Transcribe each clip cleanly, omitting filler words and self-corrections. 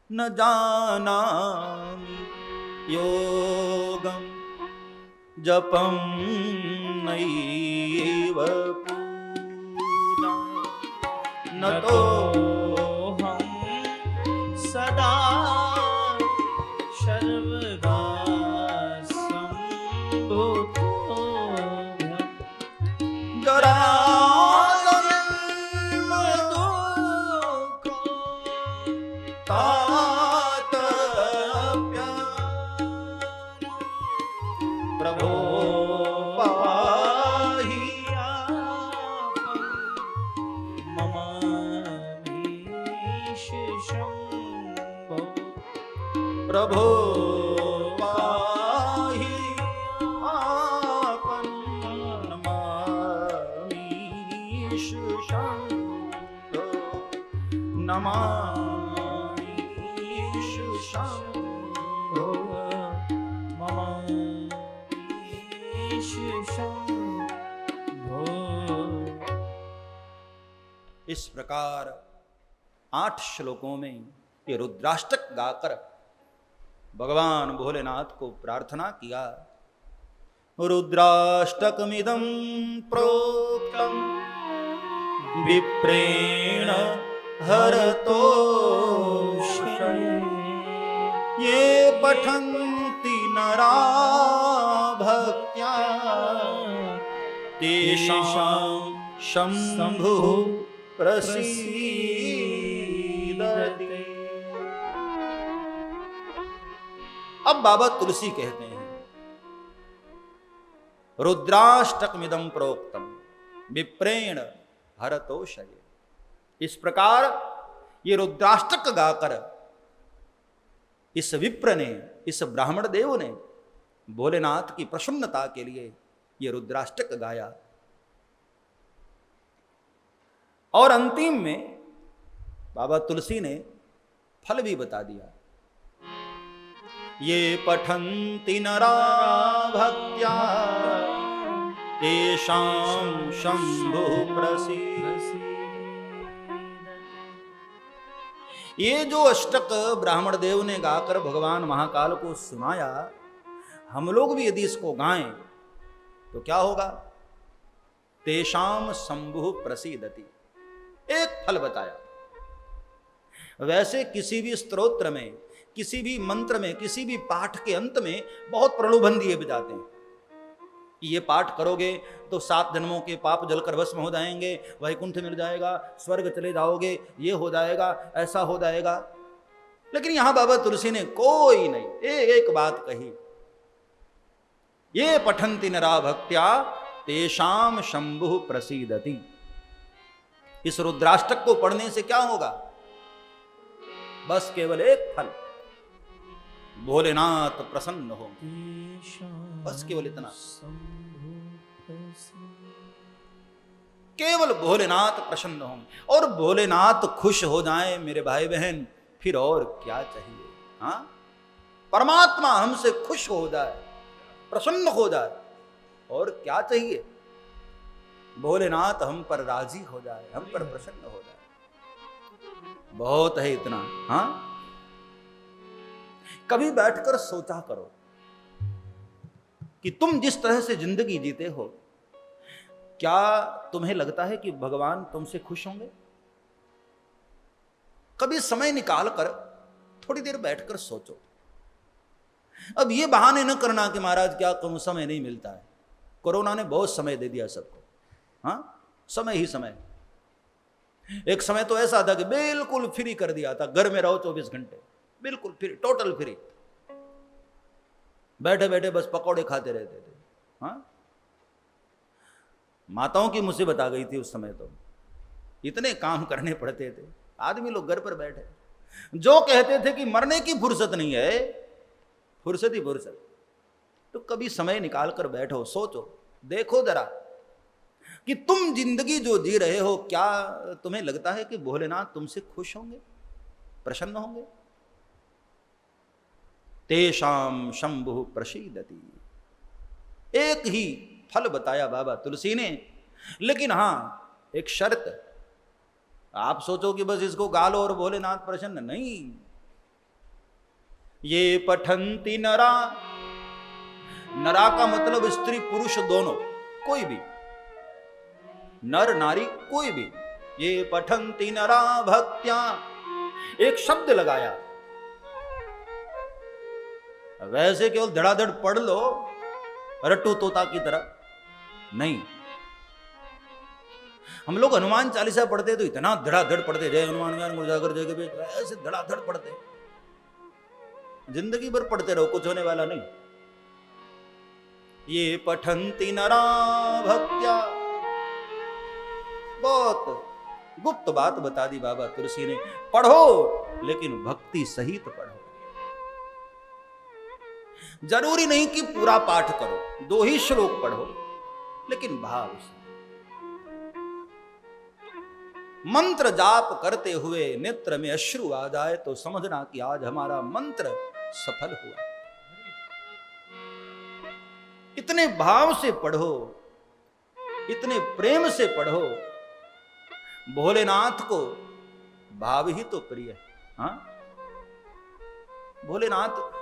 न जानामि योगं जपं नैव पूजा न तोऽहं सदा सर्वदा संभूतो जराजन्म दुःखं तातप्यं प्रभो पाहि प्रभो पाहि आपं नमामीशु शम्भो नमामीशु शम्भो नमामीशु शम्भो। इस प्रकार 8 श्लोकों में ये रुद्राष्टक गाकर भगवान भोलेनाथ को प्रार्थना किया। रुद्राष्टकमिदं प्रोक्तं विप्रेण हरतोषये ये पठन्ति नरा भक्त्या तेषां शम्भुः प्रसीदति। अब बाबा तुलसी कहते हैं रुद्राष्टकमिदं प्रोक्तम विप्रेण हरतोषये। इस प्रकार ये रुद्राष्टक गाकर इस विप्र ने, इस ब्राह्मण देव ने भोलेनाथ की प्रसन्नता के लिए ये रुद्राष्टक गाया। और अंतिम में बाबा तुलसी ने फल भी बता दिया। ये पठन्ति नरा भक्त्या तेषां शम्भुः प्रसीदति। ये जो अष्टक ब्राह्मण देव ने गाकर भगवान महाकाल को सुनाया, हम लोग भी यदि इसको गाएं तो क्या होगा? तेषां शम्भुः प्रसीदति। एक फल बताया। वैसे किसी भी स्तोत्र में, किसी भी मंत्र में, किसी भी पाठ के अंत में बहुत प्रलोभन दिए जाते हैं कि ये पाठ करोगे तो 7 जन्मों के पाप जलकर भस्म हो जाएंगे, वैकुंठ मिल जाएगा, स्वर्ग चले जाओगे, ये हो जाएगा, ऐसा हो जाएगा। लेकिन यहां बाबा तुलसी ने कोई नहीं, एक बात कही, ये पठन्ति नरा भक्त्या तेषां शंभुः प्रसीदति। इस रुद्राष्टक को पढ़ने से क्या होगा? बस केवल एक फल, भोलेनाथ प्रसन्न हो। बस केवल इतना, केवल भोलेनाथ प्रसन्न हो। और भोलेनाथ खुश हो जाए मेरे भाई बहन, फिर और क्या चाहिए? हाँ, परमात्मा हमसे खुश हो जाए, प्रसन्न हो जाए, और क्या चाहिए? भोलेनाथ हम पर राजी हो जाए, हम पर प्रसन्न हो जाए, बहुत है इतना। हाँ, कभी बैठकर सोचा करो कि तुम जिस तरह से जिंदगी जीते हो, क्या तुम्हें लगता है कि भगवान तुमसे खुश होंगे? कभी समय निकाल कर थोड़ी देर बैठकर सोचो। अब ये बहाने न करना कि महाराज क्या करूं, समय नहीं मिलता है। कोरोना ने बहुत समय दे दिया सबको। हाँ, समय ही समय। एक समय तो ऐसा था कि बिल्कुल फ्री कर दिया था, घर में रहो 24 घंटे, बिल्कुल फ्री, टोटल फ्री। बैठे बैठे बस पकौड़े खाते रहते थे। हाँ, माताओं की मुसीबत आ गई थी उस समय, तो इतने काम करने पड़ते थे, आदमी लोग घर पर बैठे। जो कहते थे कि मरने की फुर्सत नहीं है, फुर्सत ही फुर्सत। तो कभी समय निकाल कर बैठो, सोचो, देखो जरा कि तुम जिंदगी जो जी रहे हो, क्या तुम्हें लगता है कि भोलेनाथ तुमसे खुश होंगे, प्रसन्न होंगे? तेषां शंभुः प्रसीदति। एक ही फल बताया बाबा तुलसी ने, लेकिन हां, एक शर्त। आप सोचो कि बस इसको गा लो और भोलेनाथ प्रसन्न, नहीं। ये पठंती नरा, नरा का मतलब स्त्री पुरुष दोनों, कोई भी, नर नारी कोई भी। ये पठंती नरा भक्त्या, एक शब्द लगाया, वैसे केवल धड़ाधड़ पढ़ लो रट्टू तोता की तरह नहीं। हम लोग हनुमान चालीसा पढ़ते तो इतना धड़ाधड़ पढ़ते, जय हनुमान ज्ञान गुण सागर जय कबीर, ऐसे धड़ाधड़ पढ़ते, जिंदगी भर पढ़ते रहो, कुछ होने वाला नहीं। ये पठंती नरा भक्त्या, बहुत गुप्त बात बता दी बाबा तुलसी ने। पढ़ो लेकिन भक्ति सहित पढ़ो। जरूरी नहीं कि पूरा पाठ करो, 2 ही श्लोक पढ़ो, लेकिन भाव से। मंत्र जाप करते हुए नेत्र में अश्रु आ जाए तो समझना कि आज हमारा मंत्र सफल हुआ। इतने भाव से पढ़ो, इतने प्रेम से पढ़ो। भोलेनाथ को भाव ही तो प्रिय है। हाँ, भोलेनाथ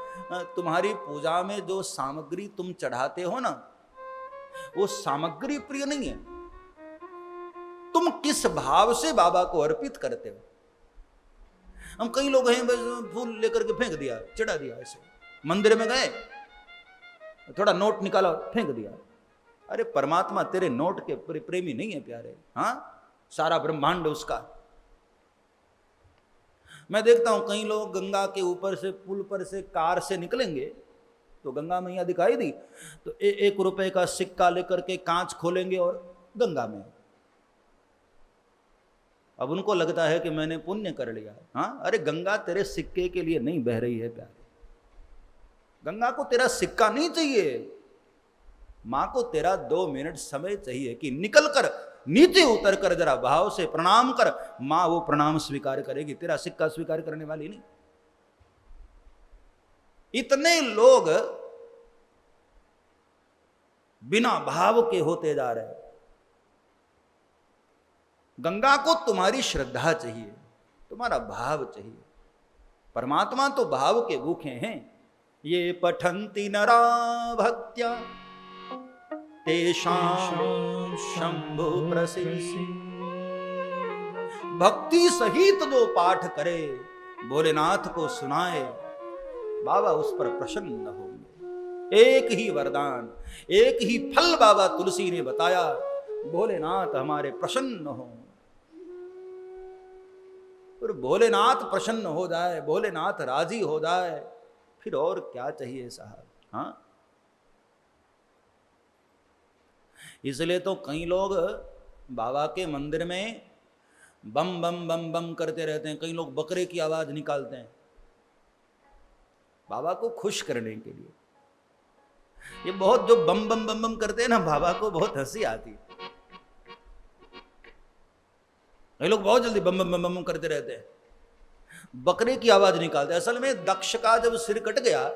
तुम्हारी पूजा में जो सामग्री तुम चढ़ाते हो ना, वो सामग्री प्रिय नहीं है, तुम किस भाव से बाबा को अर्पित करते हो। हम कई लोग हैं बस फूल लेकर के फेंक दिया, चढ़ा दिया, ऐसे मंदिर में गए थोड़ा नोट निकाला फेंक दिया। अरे परमात्मा तेरे नोट के प्रेमी नहीं है प्यारे। हाँ, सारा ब्रह्मांड उसका। मैं देखता हूं कई लोग गंगा के ऊपर से पुल पर से कार से निकलेंगे तो गंगा मैया दिखाई दी तो 1 रुपए का सिक्का लेकर के कांच खोलेंगे और गंगा में। अब उनको लगता है कि मैंने पुण्य कर लिया। हाँ, अरे गंगा तेरे सिक्के के लिए नहीं बह रही है प्यारे। गंगा को तेरा सिक्का नहीं चाहिए, मां को तेरा 2 मिनट समय चाहिए कि निकल कर नीचे उतर कर जरा भाव से प्रणाम कर। मां वो प्रणाम स्वीकार करेगी, तेरा सिक्का स्वीकार करने वाली नहीं। इतने लोग बिना भाव के होते जा रहे हैं। गंगा को तुम्हारी श्रद्धा चाहिए, तुम्हारा भाव चाहिए। परमात्मा तो भाव के भूखे हैं। ये पठंती नरा भक्त्या तेषां शंभु प्रसिद्ध। भक्ति सहित जो पाठ करे, भोलेनाथ को सुनाए, बाबा उस पर प्रसन्न होंगे। एक ही वरदान, एक ही फल बाबा तुलसी ने बताया, भोलेनाथ हमारे प्रसन्न हो। और भोलेनाथ प्रसन्न हो जाए, भोलेनाथ राजी हो जाए, फिर और क्या चाहिए साहब। हाँ, इसलिए तो कई लोग बाबा के मंदिर में बम बम बम बम करते रहते हैं। कई लोग बकरे की आवाज निकालते हैं बाबा को खुश करने के लिए। ये बहुत जो बम बम बम बम करते हैं ना, बाबा को बहुत हंसी आती है। कई लोग बहुत जल्दी बम बम बम बम करते रहते हैं, बकरे की आवाज निकालते हैं। असल में दक्ष का जब सिर कट गया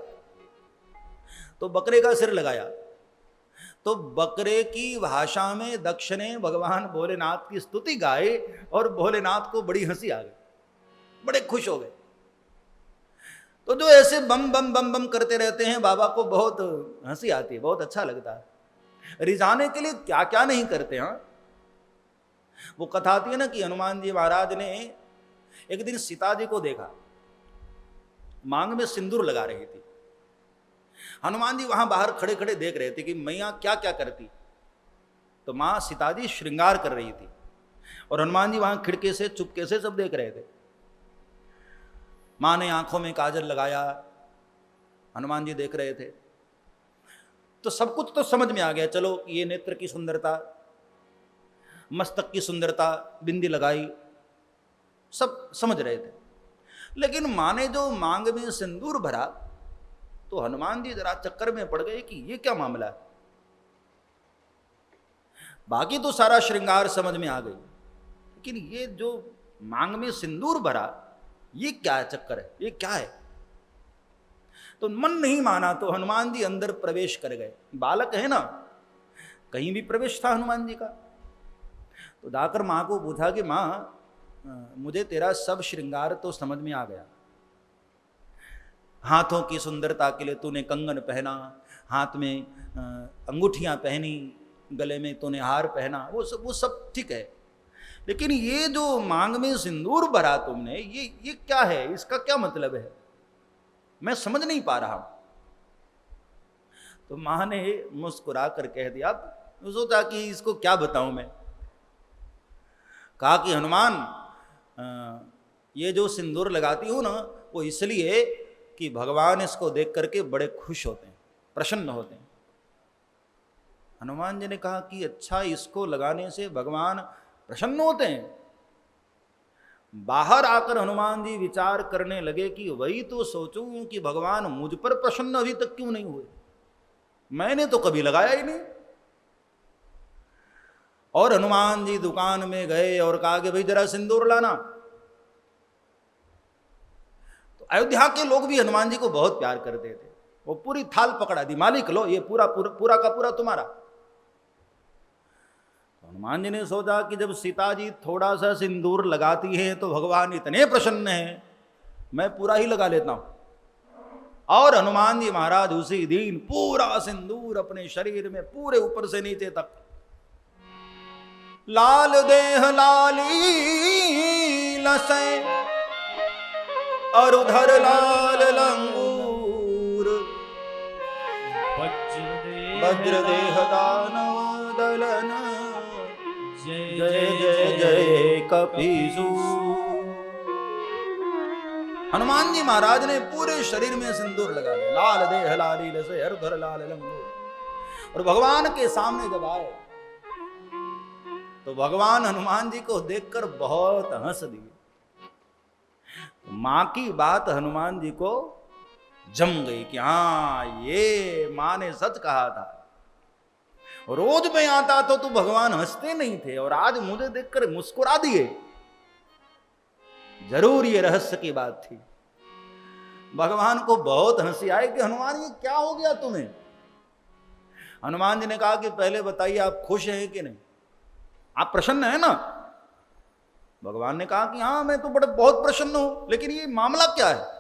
तो बकरे का सिर लगाया, तो बकरे की भाषा में दक्ष ने भगवान भोलेनाथ की स्तुति गाई और भोलेनाथ को बड़ी हंसी आ गई, बड़े खुश हो गए। तो जो ऐसे बम बम बम बम करते रहते हैं, बाबा को बहुत हंसी आती है, बहुत अच्छा लगता है। रिझाने के लिए क्या क्या नहीं करते। हाँ, वो कथा आती है ना कि हनुमान जी महाराज ने एक दिन सीता जी को देखा, मांग में सिंदूर लगा रही थी। हनुमान जी वहां बाहर खड़े खड़े देख रहे थे कि मैया क्या क्या करती। तो मां सीता जी श्रृंगार कर रही थी और हनुमान जी वहां खिड़की से चुपके से सब देख रहे थे। मां ने आंखों में काजल लगाया, हनुमान जी देख रहे थे। तो सब कुछ तो समझ में आ गया, चलो ये नेत्र की सुंदरता, मस्तक की सुंदरता, बिंदी लगाई, सब समझ रहे थे। लेकिन मां ने जो मांग में सिंदूर भरा तो हनुमान जी जरा चक्कर में पड़ गए कि ये क्या मामला है। बाकी तो सारा श्रृंगार समझ में आ गई, लेकिन ये जो मांग में सिंदूर भरा, ये क्या चक्कर है, ये क्या है। तो मन नहीं माना तो हनुमान जी अंदर प्रवेश कर गए। बालक है ना, कहीं भी प्रवेश था हनुमान जी का। तो जाकर मां को पूछा कि मां, मुझे तेरा सब श्रृंगार तो समझ में आ गया, हाथों की सुंदरता के लिए तूने कंगन पहना, हाथ में अंगूठियां पहनी, गले में तूने हार पहना, वो सब ठीक है, लेकिन ये जो मांग में सिंदूर भरा तुमने, ये क्या है? इसका क्या मतलब है? मैं समझ नहीं पा रहा हूं। तो मां ने मुस्कुरा कर कह दिया, अब सोचा कि इसको क्या बताऊं मैं। कहा कि हनुमान, ये जो सिंदूर लगाती हूं ना, वो इसलिए कि भगवान इसको देख करके बड़े खुश होते हैं, प्रसन्न होते हैं। हनुमान जी ने कहा कि अच्छा, इसको लगाने से भगवान प्रसन्न होते हैं? बाहर आकर हनुमान जी विचार करने लगे कि वही तो सोचूं कि भगवान मुझ पर प्रसन्न अभी तक क्यों नहीं हुए, मैंने तो कभी लगाया ही नहीं। और हनुमान जी दुकान में गए और कहा कि भाई जरा सिंदूर लाना। तो अयोध्या के लोग भी हनुमान जी को बहुत प्यार करते थे। वो पूरी थाल पकड़ा दी, मालिक लो, ये पूरा का पूरा तुम्हारा। तो हनुमान जी ने सोचा कि जब सीता जी थोड़ा सा सिंदूर लगाती हैं तो भगवान इतने प्रसन्न हैं, मैं पूरा ही लगा लेता हूं। और हनुमान जी महाराज उसी दिन पूरा सिंदूर अपने शरीर में पूरे ऊपर से नीचे तक, लाल देह लाली लसै और उधर लाल लंगूर, वज्र देह दानव दलन, जय जय जय कपीसूर। हनुमान जी महाराज ने पूरे शरीर में सिंदूर लगा लिया, लाल देह लाली लसै और उधर लाल लंगूर। और भगवान के सामने जब आए तो भगवान हनुमान जी को देखकर बहुत हंस दिए। मां की बात हनुमान जी को जम गई कि हाँ, ये मां ने सच कहा था। रोज में आता तो भगवान हंसते नहीं थे, और आज मुझे देखकर मुस्कुरा दिए। जरूर ये रहस्य की बात थी। भगवान को बहुत हंसी आई कि हनुमान ये क्या हो गया तुम्हें। हनुमान जी ने कहा कि पहले बताइए, आप खुश हैं कि नहीं, आप प्रसन्न हैं ना? भगवान ने कहा कि हाँ, मैं तो बहुत प्रसन्न हूं, लेकिन ये मामला क्या है?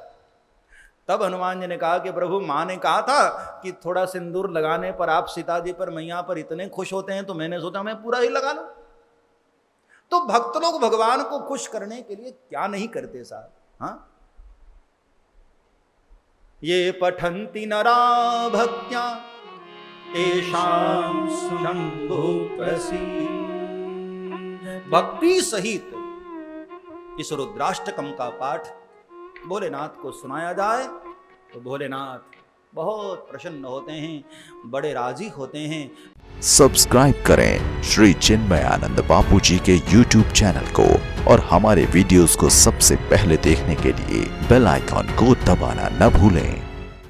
तब हनुमान जी ने कहा कि प्रभु, मां ने कहा था कि थोड़ा सिंदूर लगाने पर आप सीता जी पर, मैया पर इतने खुश होते हैं, तो मैंने सोचा मैं पूरा ही लगा लूं। तो भक्त लोग भगवान को खुश करने के लिए क्या नहीं करते साहब। हाँ, ये पठन्ति नरा भक्त्या तेषां शंभु प्रसीद। भक्ति सहित इस रुद्राष्टकम का पाठ भोलेनाथ को सुनाया जाए तो भोलेनाथ बहुत प्रसन्न होते हैं, बड़े राजी होते हैं। सब्सक्राइब करें श्री चिन्मयानंद बापू जी के YouTube चैनल को, और हमारे वीडियोस को सबसे पहले देखने के लिए बेल आइकॉन को दबाना न भूलें।